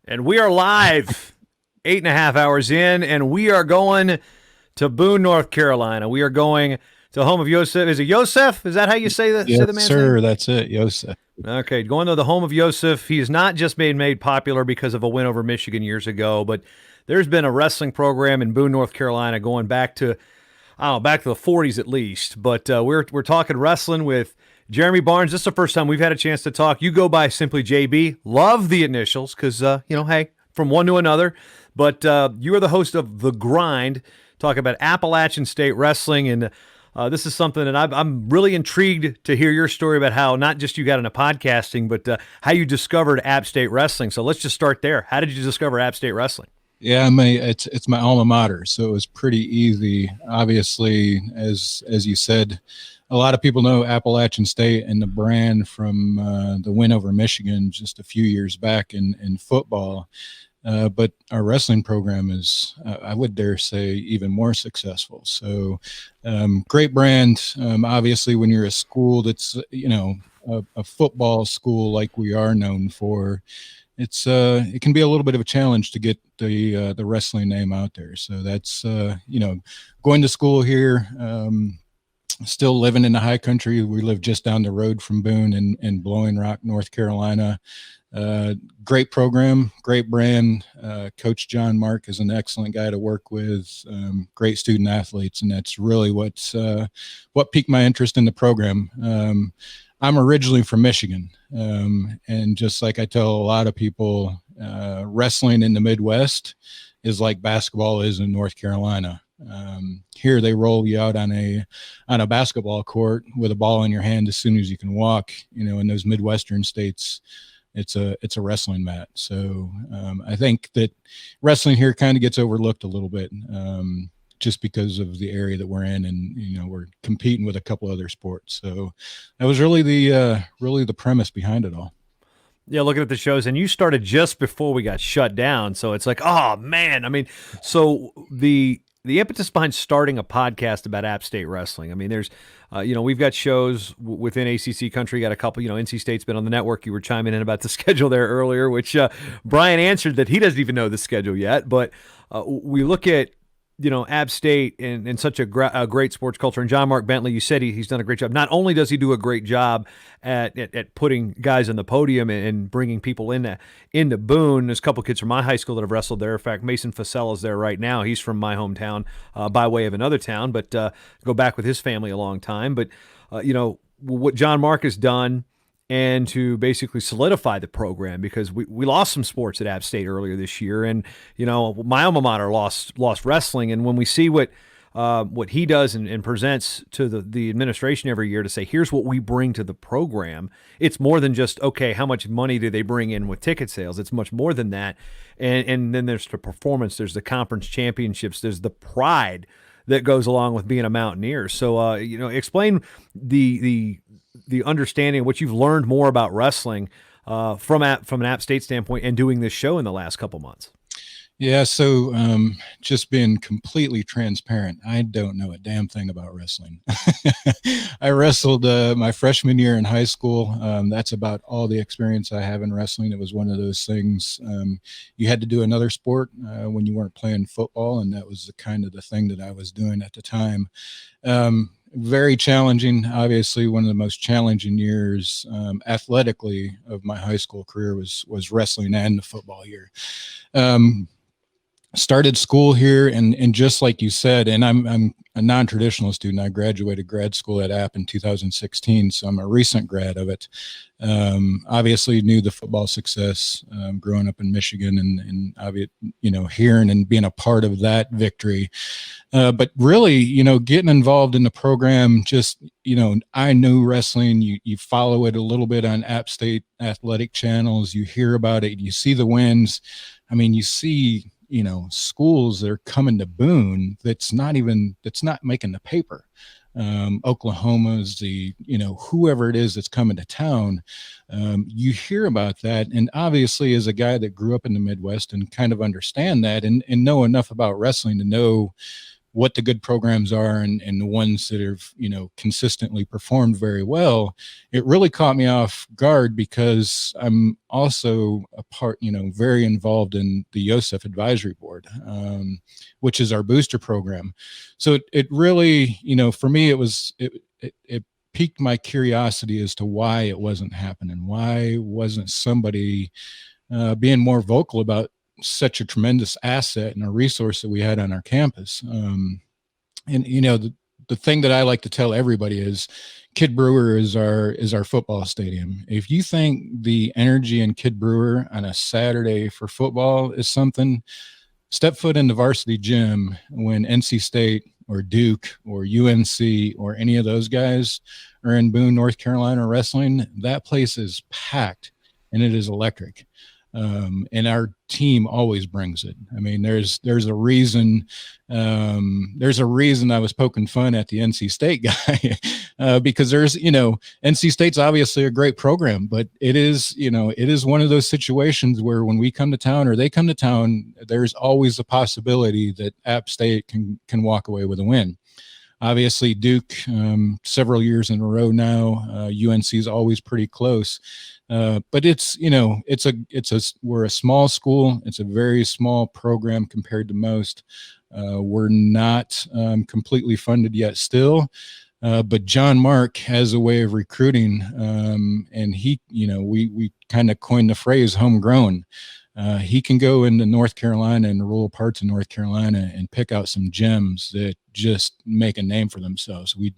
And we are live 8.5 hours in, and we are going to Boone, North Carolina. We are going to home of Yosef. Is it Yosef? Is that how you say Yes, the man's name? sir. That's it, Yosef. Okay, going to the home of Yosef. He has not just been made popular because of a win over Michigan years ago, but there's been a wrestling program in Boone, North Carolina, going back to I don't know, back to the 40s at least. But we're talking wrestling with Jeremy Barnes. This is the first time we've had a chance to talk. You go by simply JB. Love the initials because hey, from one to another. But you are the host of The Grind, talking about Appalachian State Wrestling, and this is something that I'm really intrigued to hear your story about how not just you got into podcasting, but how you discovered App State Wrestling. So let's just start there. How did you discover App State Wrestling? Yeah, it's my alma mater, so it was pretty easy. Obviously, as you said, a lot of people know Appalachian State and the brand from the win over Michigan just a few years back in football. But our wrestling program is, I would dare say, even more successful. So, great brand. Obviously, when you're a school that's a football school like we are known for, it can be a little bit of a challenge to get the wrestling name out there. So that's going to school here. Still living in the high country. We live just down the road from Boone in Blowing Rock, North Carolina. Great program, great brand. Coach John Mark is an excellent guy to work with. Great student athletes, and that's really what piqued my interest in the program. I'm originally from Michigan, and just like I tell a lot of people, wrestling in the Midwest is like basketball is in North Carolina. Here they roll you out on a basketball court with a ball in your hand as soon as you can walk. In those Midwestern states, it's a wrestling mat. So I think that wrestling here kind of gets overlooked a little bit, just because of the area that we're in, and we're competing with a couple other sports. So that was really the premise behind it all. Yeah, looking at the shows, and you started just before we got shut down, so it's like, oh man. I mean, so the impetus behind starting a podcast about App State Wrestling. I mean, there's, we've got shows within ACC country. Got a couple. NC State's been on the network. You were chiming in about the schedule there earlier, which Brian answered that he doesn't even know the schedule yet. But we look at App State in such a great sports culture. And John Mark Bentley, you said he's done a great job. Not only does he do a great job at putting guys on the podium and bringing people into Boone. There's a couple kids from my high school that have wrestled there. In fact, Mason Facella's there right now. He's from my hometown by way of another town, but go back with his family a long time. But, what John Mark has done, and to basically solidify the program, because we lost some sports at App State earlier this year, and my alma mater lost wrestling, and when we see what he does and presents to the administration every year to say, here's what we bring to the program, it's more than just, okay, how much money do they bring in with ticket sales? It's much more than that, and then there's the performance, there's the conference championships, there's the pride that goes along with being a Mountaineer. So explain the understanding of what you've learned more about wrestling from an App State standpoint and doing this show in the last couple months. Yeah, so just being completely transparent, I don't know a damn thing about wrestling. I wrestled my freshman year in high school. That's about all the experience I have in wrestling. It was one of those things, you had to do another sport when you weren't playing football, and that was the thing that I was doing at the time. Very challenging. Obviously, one of the most challenging years athletically of my high school career was wrestling and the football year. Started school here, and just like you said, and I'm a non-traditional student. I graduated grad school at App in 2016, so I'm a recent grad of it. Obviously knew the football success growing up in Michigan, and hearing and being a part of that victory. But really, getting involved in the program, just, I knew wrestling. You follow it a little bit on App State athletic channels. You hear about it. You see the wins. I mean, you see, schools that are coming to Boone that's not making the paper. Oklahoma's whoever it is that's coming to town. You hear about that. And obviously, as a guy that grew up in the Midwest and kind of understand that and know enough about wrestling to know what the good programs are and the ones that have, consistently performed very well, it really caught me off guard because I'm also a part, very involved in the Yosef Advisory Board, which is our booster program. So it really, for me, it piqued my curiosity as to why it wasn't happening. Why wasn't somebody being more vocal about such a tremendous asset and a resource that we had on our campus? And the thing that I like to tell everybody is Kid Brewer is our football stadium. If you think the energy in Kid Brewer on a Saturday for football is something, step foot in the varsity gym when NC State or Duke or UNC or any of those guys are in Boone, North Carolina wrestling. That place is packed and it is electric. And our team always brings it. I mean, there's a reason. There's a reason I was poking fun at the NC State guy because NC State's obviously a great program, but it is one of those situations where when we come to town or they come to town, there's always a possibility that App State can walk away with a win. Obviously, Duke, several years in a row now. UNC is always pretty close. But we're a small school. It's a very small program compared to most. We're not completely funded yet still. But John Mark has a way of recruiting, and we kind of coined the phrase homegrown. He can go into North Carolina and the rural parts of North Carolina and pick out some gems that just make a name for themselves. We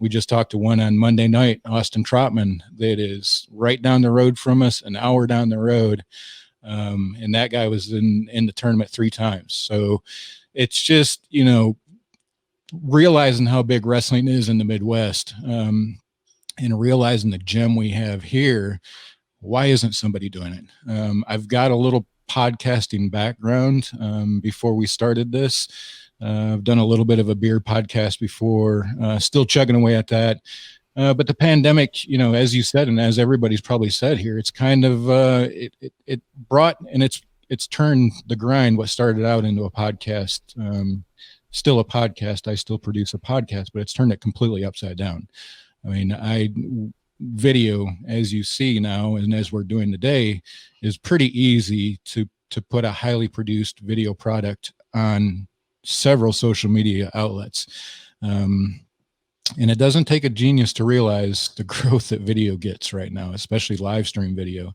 just talked to one on Monday night, Austin Trotman, that is right down the road from us, an hour down the road. And that guy was in the tournament 3 times. So it's just, realizing how big wrestling is in the Midwest, and realizing the gem we have here. Why isn't somebody doing it? I've got a little podcasting background before we started this. I've done a little bit of a beer podcast before, still chugging away at that. But the pandemic, as you said, and as everybody's probably said here, it's kind of it brought and it's turned the grind what started out into a podcast. Still a podcast. I still produce a podcast, but it's turned it completely upside down. I mean, video, as you see now and as we're doing today, is pretty easy to put a highly produced video product on several social media outlets. And it doesn't take a genius to realize the growth that video gets right now, especially live stream video.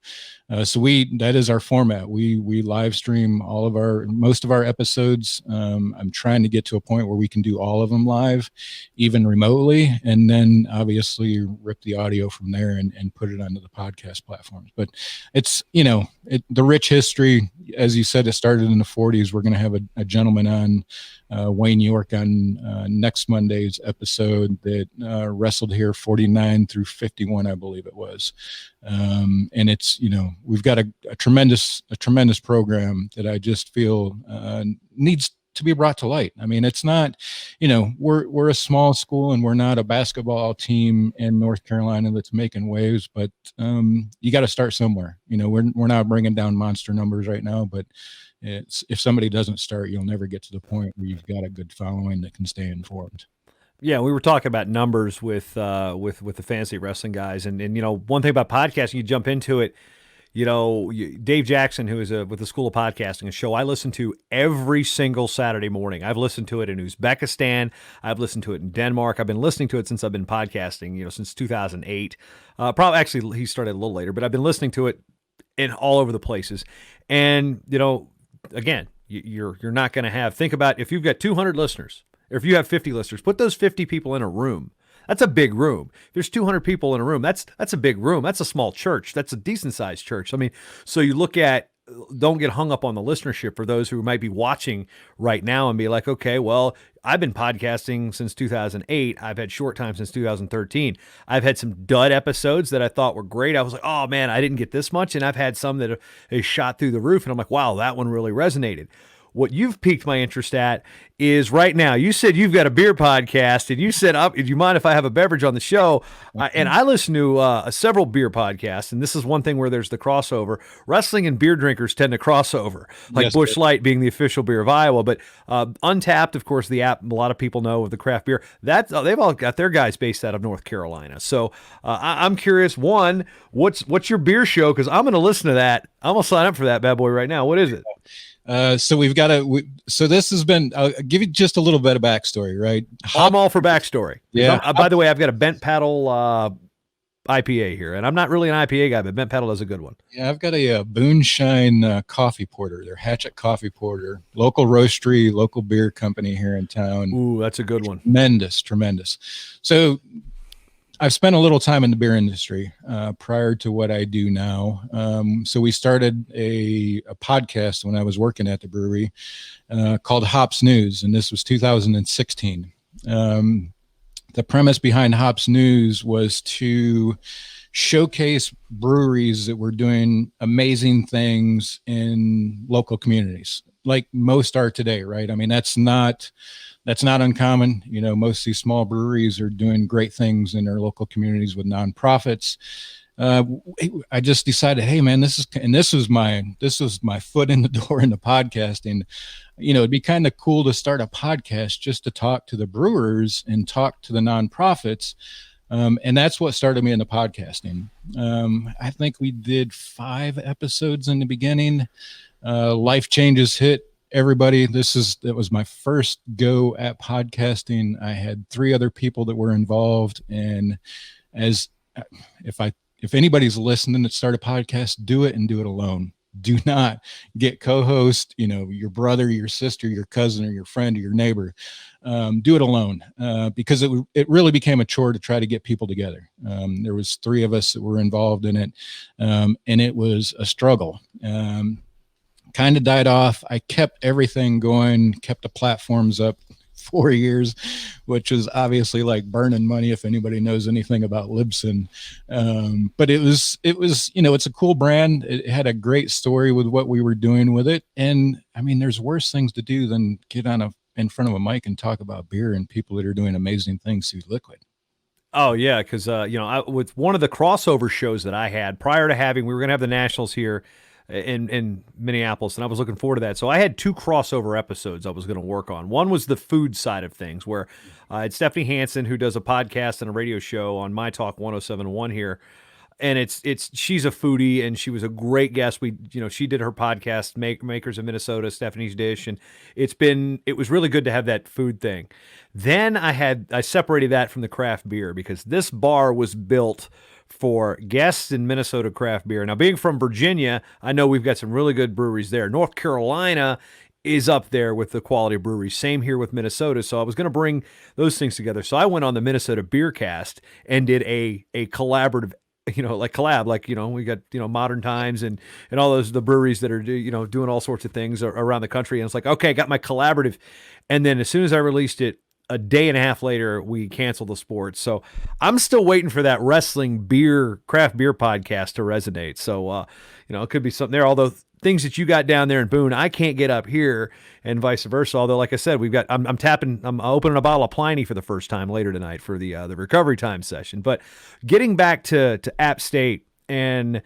So that is our format. We live stream most of our episodes. I'm trying to get to a point where we can do all of them live, even remotely, and then obviously rip the audio from there and put it onto the podcast platforms. But it's, the rich history, as you said, it started in the 40s. We're going to have a gentleman on, Wayne York, on next Monday's episode that wrestled here 49 through 51, I believe it was. And it's, we've got a tremendous program that I just feel needs to be brought to light. I mean, it's not, we're a small school and we're not a basketball team in North Carolina that's making waves, but you got to start somewhere. We're not bringing down monster numbers right now, but if somebody doesn't start, you'll never get to the point where you've got a good following that can stay informed. Yeah, we were talking about numbers with the fantasy wrestling guys, and one thing about podcasting, you jump into it. Dave Jackson, who is with the School of Podcasting, a show I listen to every single Saturday morning. I've listened to it in Uzbekistan. I've listened to it in Denmark. I've been listening to it since I've been podcasting, since 2008. Actually, he started a little later, but I've been listening to it in all over the places. And, again, you're not going to think about if you've got 200 listeners, or if you have 50 listeners, put those 50 people in a room. That's a big room. If there's 200 people in a room, that's a big room. That's a small church. That's a decent sized church. I mean, so you look at, don't get hung up on the listenership for those who might be watching right now and be like, okay, well, I've been podcasting since 2008. I've had short time since 2013. I've had some dud episodes that I thought were great. I was like, oh man, I didn't get this much. And I've had some that have shot through the roof. And I'm like, wow, that one really resonated. what you've piqued my interest at is right now. You said you've got a beer podcast, and you said, "Do you mind if I have a beverage on the show?" And I listen to several beer podcasts, and this is one thing where there's the crossover. Wrestling and beer drinkers tend to cross over, like Yes, Busch sir. Light being the official beer of Iowa, but Untapped, of course, the app a lot of people know of the craft beer. They've all got their guys based out of North Carolina. So I'm curious. One, what's your beer show? Because I'm going to listen to that. I'm going to sign up for that bad boy right now. What is it? So we've got so this has been, I'll give you just a little bit of backstory, right? I'm all for backstory. Yeah. By the way, I've got a Bent Paddle IPA here, and I'm not really an IPA guy, but Bent Paddle does a good one. Yeah, I've got a Boonshine coffee porter. They're Hatchet Coffee Porter, local roastery, local beer company here in town. Ooh, that's a good one. Tremendous. So I've spent a little time in the beer industry prior to what I do now. So we started a podcast when I was working at the brewery called Hops News, and this was 2016. The premise behind Hops News was to showcase breweries that were doing amazing things in local communities, like most are today, right? I mean, that's not uncommon. You know, most of these small breweries are doing great things in their local communities with nonprofits. I just decided, hey man, this was my foot in the door into podcasting. You know, it'd be kind of cool to start a podcast just to talk to the brewers and talk to the nonprofits. And that's what started me into podcasting. I think we did 5 episodes in the beginning. Life changes hit everybody. That was my first go at podcasting. I had 3 other people that were involved. And if anybody's listening to start a podcast, do it and do it alone. Do not get co-host, you know, your brother, your sister, your cousin, or your friend, or your neighbor. Do it alone because it really became a chore to try to get people together. There was 3 of us that were involved in it, and it was a struggle. Kind of died off. I kept everything going, kept the platforms up 4 years, which is obviously like burning money if anybody knows anything about Libsyn. But it was, you know, it's a cool brand. It had a great story with what we were doing with it. And I mean, there's worse things to do than get in front of a mic and talk about beer and people that are doing amazing things through liquid. Oh yeah, because you know, with one of the crossover shows that I had prior to we were going to have the Nationals here in Minneapolis, and I was looking forward to that. So I had 2 crossover episodes I was going to work on. One was the food side of things, where it's Stephanie Hansen, who does a podcast and a radio show on My Talk 107.1 here. And she's a foodie, and she was a great guest. She did her podcast, Makers of Minnesota, Stephanie's Dish, and it was really good to have that food thing. Then I separated that from the craft beer, because this bar was built for guests in Minnesota craft beer. Now, being from Virginia, I know we've got some really good breweries there. North Carolina is up there with the quality of breweries. Same here with Minnesota. So I was going to bring those things together. So I went on the Minnesota Beer Cast and did a collaborative, collab, we got, Modern Times and all those, the breweries that are, doing all sorts of things around the country. And it's like, okay, I got my collaborative. And then as soon as I released it, a day and a half later, we canceled the sport. So I'm still waiting for that wrestling craft beer podcast to resonate. So, it could be something there. Although things that you got down there in Boone, I can't get up here, and vice versa. Although, like I said, I'm opening a bottle of Pliny for the first time later tonight for the recovery time session. But getting back to App State and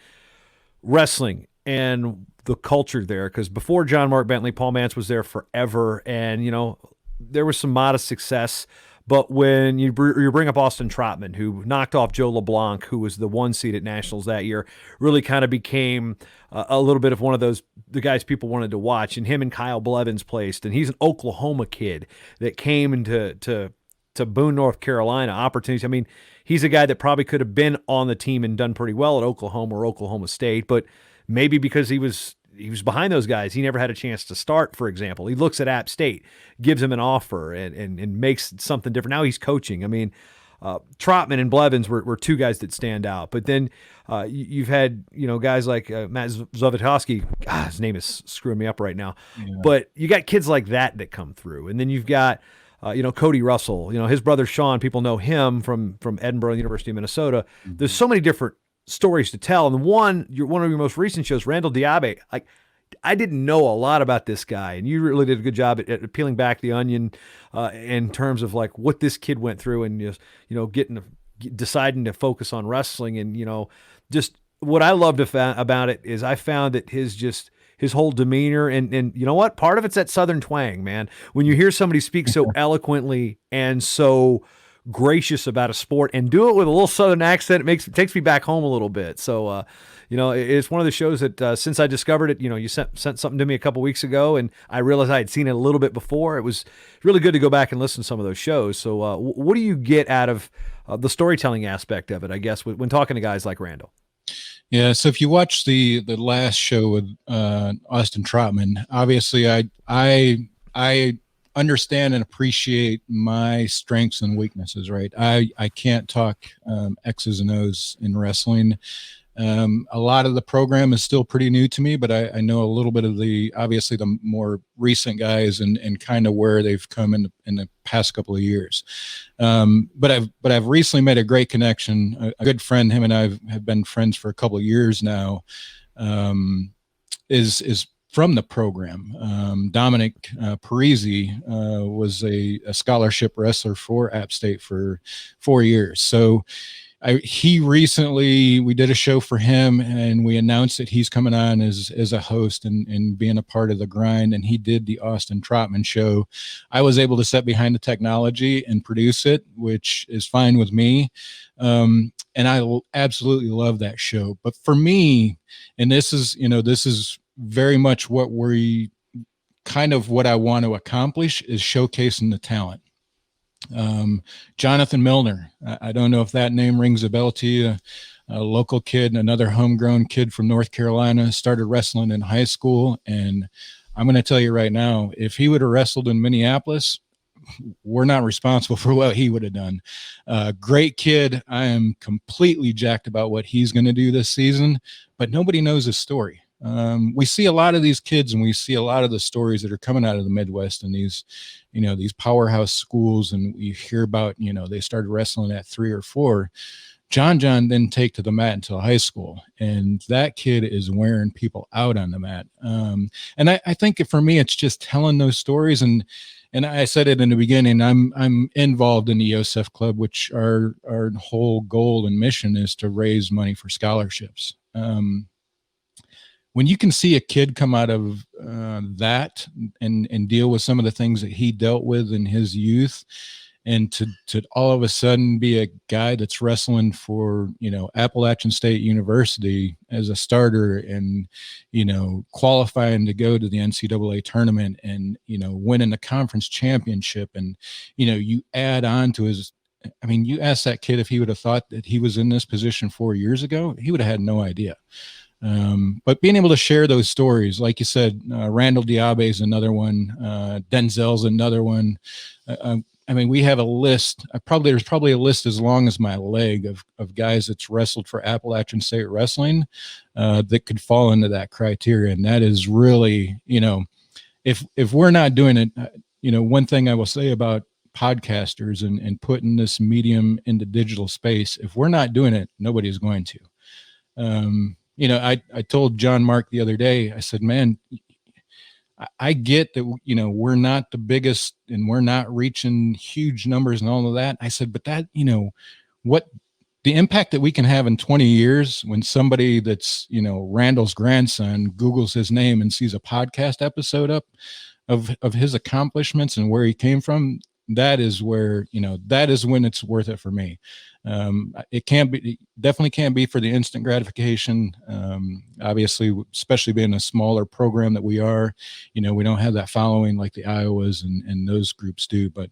wrestling and the culture there, because before John Mark Bentley, Paul Mance was there forever, and there was some modest success. But when you bring up Austin Trotman, who knocked off Joe LeBlanc, who was the 1 seed at Nationals that year, really kind of became a little bit of one of the guys people wanted to watch. And him and Kyle Blevins placed. And he's an Oklahoma kid that came into Boone, North Carolina. Opportunities. I mean, he's a guy that probably could have been on the team and done pretty well at Oklahoma or Oklahoma State, but maybe because he was behind those guys, he never had a chance to start, for example. He looks at App State, gives him an offer, and makes something different. Now he's coaching. I mean, Trotman and Blevins were 2 guys that stand out. But then you've had, guys like Matt Zovitowski. God, his name is screwing me up right now. Yeah. But you got kids like that come through. And then you've got, Cody Russell. His brother Sean, people know him from Edinburgh, University of Minnesota. Mm-hmm. There's so many different stories to tell. And one of your most recent shows, Randall Diabe, like, I didn't know a lot about this guy, and you really did a good job at peeling back the onion in terms of like what this kid went through, and just deciding to focus on wrestling, and just what I loved about it is I found that his whole demeanor, and you know what, part of it's that Southern twang, man. When you hear somebody speak so eloquently and so gracious about a sport and do it with a little Southern accent, it takes me back home a little bit. So it's one of the shows that since I discovered it, you sent something to me a couple weeks ago, and I realized I had seen it a little bit before. It was really good to go back and listen to some of those shows. So what do you get out of the storytelling aspect of it, I guess, when talking to guys like Randall? Yeah, so if you watch the last show with Austin Trotman, obviously I understand and appreciate my strengths and weaknesses, right? I can't talk X's and O's in wrestling. A lot of the program is still pretty new to me, but I know a little bit of obviously the more recent guys and kind of where they've come in the past couple of years. But I've recently made a great connection. A good friend, him and I have been friends for a couple of years now. Is from the program. Dominic Parisi was a scholarship wrestler for App State for 4 years. So we did a show for him, and we announced that he's coming on as a host and being a part of the grind. And he did the Austin Trotman show. I was able to sit behind the technology and produce it, which is fine with me. And I absolutely love that show. But for me, and this is very much what I want to accomplish, is showcasing the talent. Jonathan Milner, I don't know if that name rings a bell to you. A local kid, another homegrown kid from North Carolina, started wrestling in high school. And I'm going to tell you right now, if he would have wrestled in Minneapolis, we're not responsible for what he would have done. Great kid. I am completely jacked about what he's going to do this season, but nobody knows his story. We see a lot of these kids, and we see a lot of the stories that are coming out of the Midwest and these powerhouse schools. And we hear about, they started wrestling at 3 or 4. John didn't take to the mat until high school, and that kid is wearing people out on the mat. And I think for me, it's just telling those stories. And I said it in the beginning, I'm involved in the Yosef Club, which our whole goal and mission is to raise money for scholarships. When you can see a kid come out of that and deal with some of the things that he dealt with in his youth, and to all of a sudden be a guy that's wrestling for, Appalachian State University as a starter, and, qualifying to go to the NCAA tournament, and, winning the conference championship. And, you add on to you ask that kid if he would have thought that he was in this position 4 years ago, he would have had no idea. But being able to share those stories, like you said, Randall Diabe is another one. Denzel's another one. We have a list. There's probably a list as long as my leg of guys that's wrestled for Appalachian State Wrestling that could fall into that criteria. And that is really, if we're not doing it, one thing I will say about podcasters and putting this medium into digital space, if we're not doing it, nobody's going to. I told John Mark the other day, I said, man, I get that, we're not the biggest and we're not reaching huge numbers and all of that. I said, but that, what the impact that we can have in 20 years when somebody that's, Randall's grandson Googles his name and sees a podcast episode up of his accomplishments and where he came from, that is where, that is when it's worth it for me. It definitely can't be for the instant gratification. Obviously, especially being a smaller program that we are, we don't have that following like the Iowas and those groups do. But,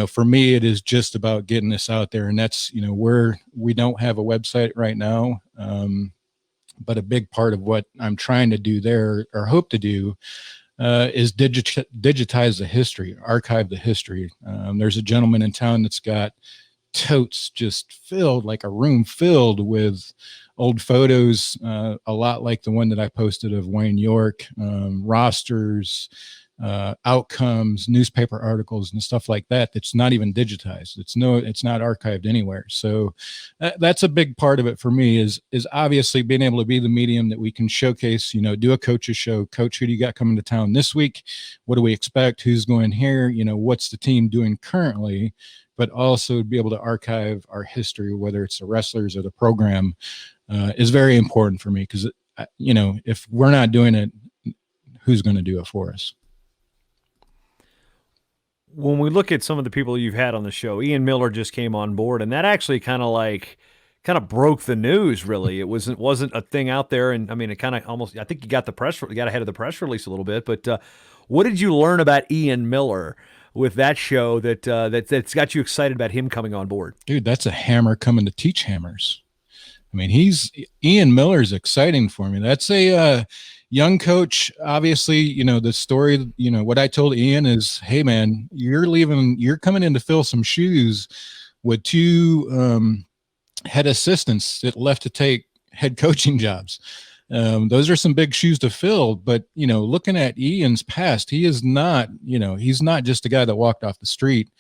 for me, it is just about getting this out there. And that's, where we don't have a website right now. But a big part of what I'm trying to do there, or hope to do, is digitize the history, archive the history. There's a gentleman in town that's got totes just filled, like a room filled with old photos, a lot like the one that I posted of Wayne York, rosters, outcomes, newspaper articles, and stuff like that. That's not even digitized. It's not archived anywhere. So that's a big part of it for me. Is obviously being able to be the medium that we can showcase. Do a coach's show. Coach, who do you got coming to town this week? What do we expect? Who's going here? What's the team doing currently? But also be able to archive our history, whether it's the wrestlers or the program, is very important for me because if we're not doing it, who's going to do it for us? When we look at some of the people you've had on the show, Ian Miller just came on board, and that actually kind of broke the news. Really, it wasn't a thing out there, and I mean, it kind of almost. I think you got ahead of the press release a little bit. But what did you learn about Ian Miller with that show that's got you excited about him coming on board? Dude, that's a hammer coming to teach hammers. I mean, Ian Miller's exciting for me. That's a young coach. Obviously, the story, what I told Ian is, hey man, you're coming in to fill some shoes with two head assistants that left to take head coaching jobs. Those are some big shoes to fill, but looking at Ian's past, he is not, he's not just a guy that walked off the street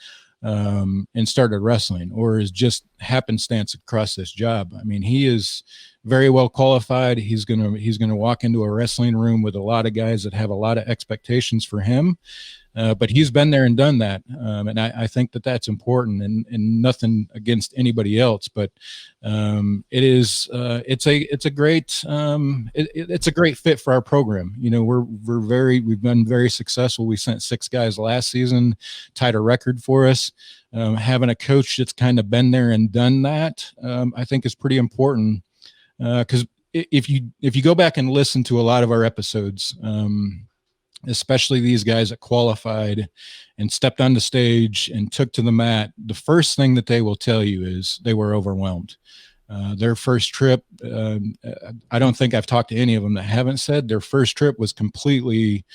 and started wrestling or is just happenstance across this job. I mean, he is very well qualified. He's gonna walk into a wrestling room with a lot of guys that have a lot of expectations for him. But he's been there and done that, and I think that that's important. And nothing against anybody else, but it's a great fit for our program. We've been very successful. We sent 6 guys last season, tied a record for us. Having a coach that's kind of been there and done that, I think is pretty important. Because if you go back and listen to a lot of our episodes, especially these guys that qualified and stepped on the stage and took to the mat, the first thing that they will tell you is they were overwhelmed. Their first trip, I don't think I've talked to any of them that haven't said their first trip was completely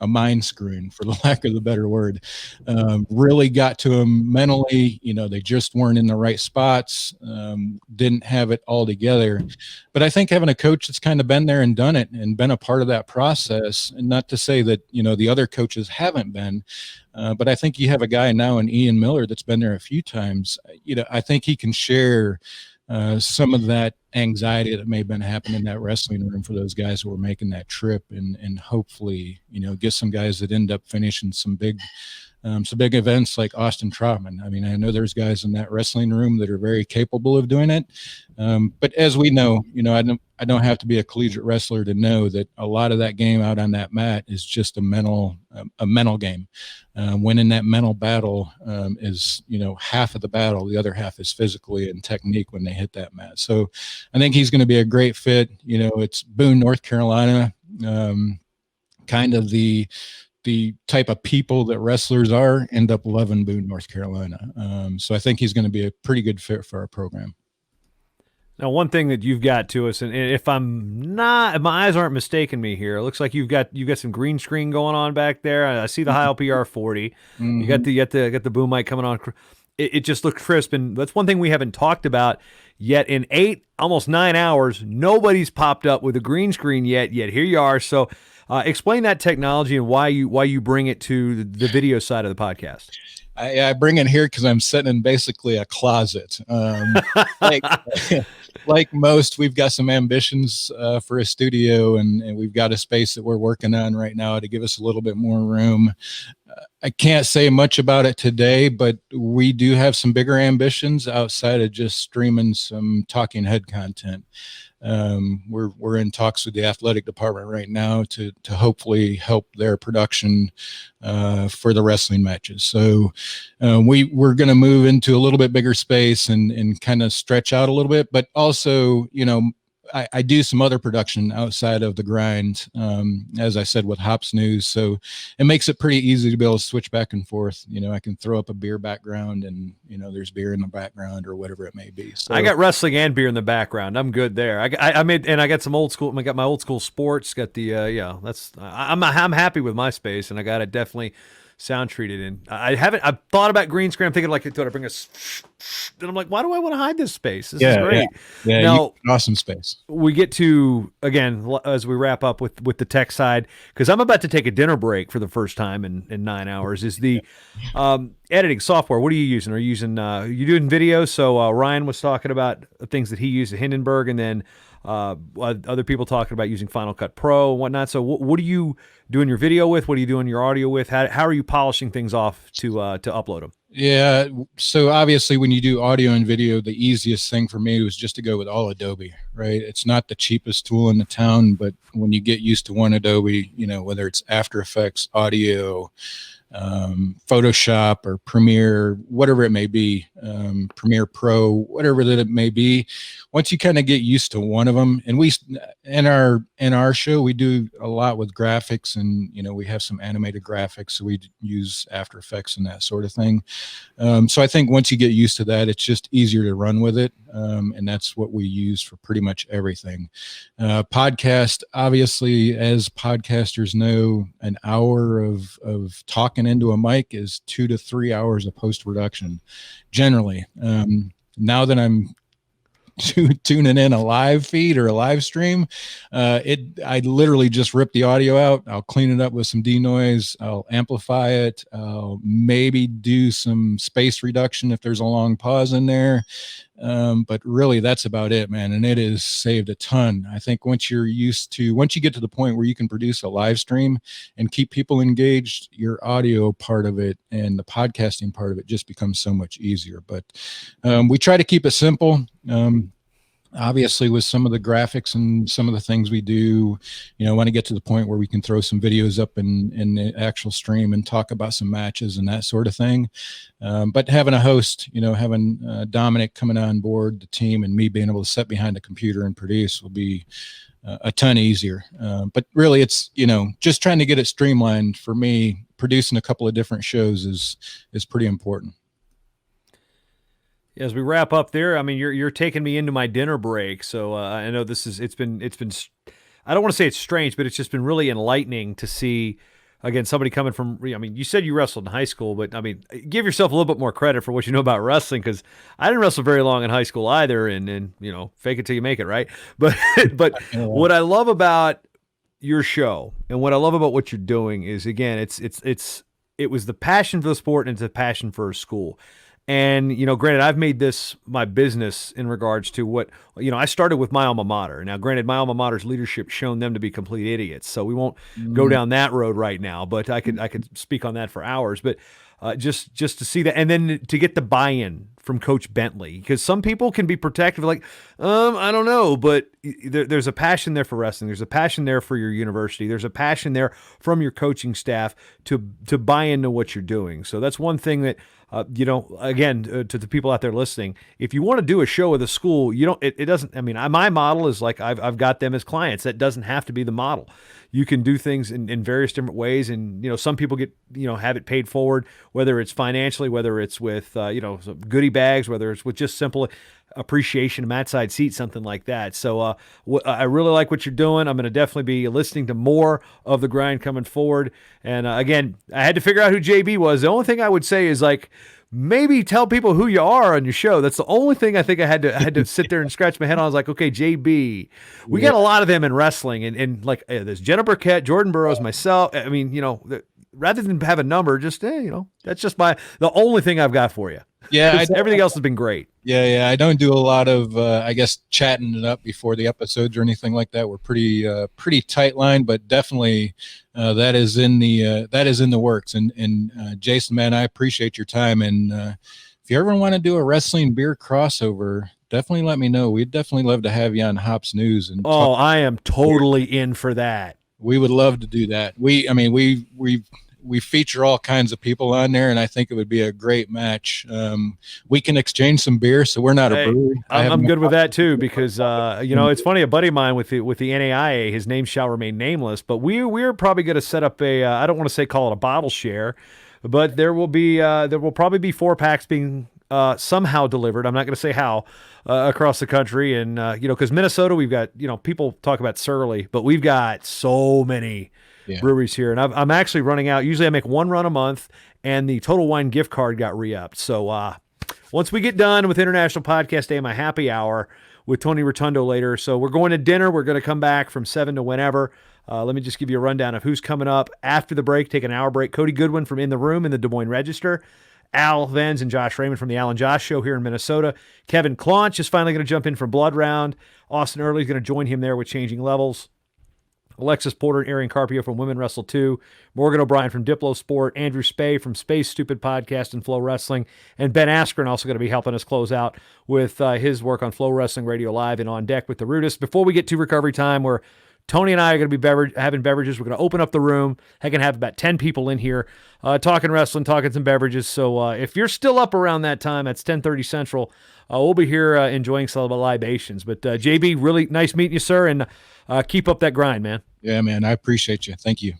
a mind screwing, for the lack of the better word. Really got to them mentally. They just weren't in the right spots, didn't have it all together. But I think having a coach that's kind of been there and done it and been a part of that process, and not to say that, the other coaches haven't been, but I think you have a guy now in Ian Miller that's been there a few times. I think he can share some of that anxiety that may have been happening in that wrestling room for those guys who were making that trip, and hopefully, get some guys that end up finishing some big events like Austin Trotman. I mean, I know there's guys in that wrestling room that are very capable of doing it. But as we know, I don't have to be a collegiate wrestler to know that a lot of that game out on that mat is just a mental game. Winning that mental battle is, half of the battle. The other half is physically and technique when they hit that mat. So I think he's going to be a great fit. It's Boone, North Carolina, kind of the type of people that wrestlers end up loving Boone, North Carolina. So I think he's going to be a pretty good fit for our program. Now, one thing that you've got to us, and if my eyes aren't mistaking me here, it looks like you've got some green screen going on back there. I see the Heil PR40. Mm-hmm. You got the boom mic coming on. It just looks crisp, and that's one thing we haven't talked about yet. In 8, almost 9 hours, nobody's popped up with a green screen yet. Here you are. So, explain that technology and why you bring it to the video side of the podcast. I bring it here because I'm sitting in basically a closet. Like most, we've got some ambitions for a studio, and we've got a space that we're working on right now to give us a little bit more room. I can't say much about it today, but we do have some bigger ambitions outside of just streaming some talking head content. We're in talks with the athletic department right now to hopefully help their production for the wrestling matches. So we're going to move into a little bit bigger space and kind of stretch out a little bit, but also, I do some other production outside of the grind, as I said, with Hops News. So it makes it pretty easy to be able to switch back and forth. I can throw up a beer background and, there's beer in the background or whatever it may be. So I got wrestling and beer in the background. I'm good there. I got some old school, I got my old school sports, got the, I'm happy with my space, and I got it definitely sound treated. And I've thought about green screen. I'm thinking like, do I bring then I'm like, why do I want to hide this space? This is great. Yeah. Now, awesome space. we get to, again, as we wrap up with the tech side, because I'm about to take a dinner break for the first time in 9 hours, is the editing software. What are you using? Are you using, you doing video? So Ryan was talking about things that he used at Hindenburg, and then other people talking about using Final Cut Pro and whatnot. So what are you doing your video with? What are you doing your audio with? How are you polishing things off to upload them? Yeah. So obviously when you do audio and video, the easiest thing for me was just to go with all Adobe, right? It's not the cheapest tool in the town, but when you get used to one Adobe, whether it's After Effects, audio, Photoshop or Premiere, whatever it may be, Premiere Pro, whatever that it may be. Once you kind of get used to one of them, and we in our show we do a lot with graphics, and we have some animated graphics, so we use After Effects and that sort of thing. So I think once you get used to that, it's just easier to run with it, and that's what we use for pretty much everything. Podcast, obviously, as podcasters know, an hour of talking into a mic is 2 to 3 hours of post-production generally. Now that I'm tuning in a live feed or a live stream, I literally just rip the audio out. I'll clean it up with some denoise. I'll amplify it. I'll maybe do some space reduction if there's a long pause in there. But really that's about it, man. And it has saved a ton. I think once you get to the point where you can produce a live stream and keep people engaged, your audio part of it and the podcasting part of it just becomes so much easier. But we try to keep it simple. Obviously with some of the graphics and some of the things we do, want to get to the point where we can throw some videos up in the actual stream and talk about some matches and that sort of thing. But having a host, having Dominic coming on board the team and me being able to sit behind a computer and produce will be a ton easier. But really it's, just trying to get it streamlined. For me, producing a couple of different shows is pretty important. As we wrap up there, I mean, you're taking me into my dinner break, so I know it's been. I don't want to say it's strange, but it's just been really enlightening to see, again, somebody coming from. I mean, you said you wrestled in high school, but I mean, give yourself a little bit more credit for what you know about wrestling, because I didn't wrestle very long in high school either, and fake it till you make it, right? But what I love about your show and what I love about what you're doing is, again, it was the passion for the sport and it's a passion for school. And, granted, I've made this my business in regards to what, I started with my alma mater. Now, granted, my alma mater's leadership shown them to be complete idiots. So we won't go down that road right now, but I could speak on that for hours. But just to see that, and then to get the buy-in from Coach Bentley, because some people can be protective, like, I don't know, but there's a passion there for wrestling. There's a passion there for your university. There's a passion there from your coaching staff to buy into what you're doing. So that's one thing that, again, to the people out there listening, if you want to do a show with a school, it doesn't, I mean, my model is like, I've got them as clients. That doesn't have to be the model. You can do things in various different ways. And, some people get, have it paid forward, whether it's financially, whether it's with, some goodie bags, whether it's with just simple appreciation, a mat side seat, something like that. So I really like what you're doing. I'm going to definitely be listening to more of the grind coming forward. And again, I had to figure out who JB was. The only thing I would say is, like, maybe tell people who you are on your show. That's the only thing I think I had to sit there and scratch my head on. I was like, okay, JB. We got a lot of them in wrestling, and like there's Jenna Burkett, Jordan Burroughs, myself. I mean, rather than have a number, just that's just the only thing I've got for you. Yeah, everything else has been great. Yeah. I don't do a lot of, I guess, chatting it up before the episodes or anything like that. We're pretty tight line, but definitely that is in the works. And Jason, man, I appreciate your time. And if you ever want to do a wrestling beer crossover, definitely let me know. We'd definitely love to have you on Hops News. And I am totally in for that. We would love to do that. We feature all kinds of people on there, and I think it would be a great match. We can exchange some beer, so we're not a brewery. I'm good with that too, because it's funny. A buddy of mine with the NAIA, his name shall remain nameless, but we're probably going to set up I don't want to say call it a bottle share, but there will probably be 4 packs being somehow delivered. I'm not going to say how across the country. And, because Minnesota, we've got, people talk about Surly, but we've got so many breweries here. And I'm actually running out. Usually I make one run a month, and the Total Wine gift card got re-upped. So once we get done with International Podcast Day, my happy hour with Tony Rotundo later. So we're going to dinner. We're going to come back from 7 to whenever. Let me just give you a rundown of who's coming up after the break. Take an hour break. Cody Goodwin from In the Room in the Des Moines Register. Al Venz and Josh Raymond from the Al and Josh Show here in Minnesota. Kevin Claunch is finally going to jump in for Blood Round. Austin Early is going to join him there with Changing Levels. Alexis Porter and Arian Carpio from Women Wrestle 2. Morgan O'Brien from Diplo Sport. Andrew Spey from Space Stupid Podcast and Flow Wrestling. And Ben Askren also going to be helping us close out with his work on Flow Wrestling Radio Live and On Deck with the Rudist. Before we get to recovery time, where Tony and I are going to be having beverages. We're going to open up the room. I can have about 10 people in here talking wrestling, talking some beverages. So if you're still up around that time, that's 10:30 Central, we'll be here enjoying some libations. But JB, really nice meeting you, sir, and keep up that grind, man. Yeah, man, I appreciate you. Thank you.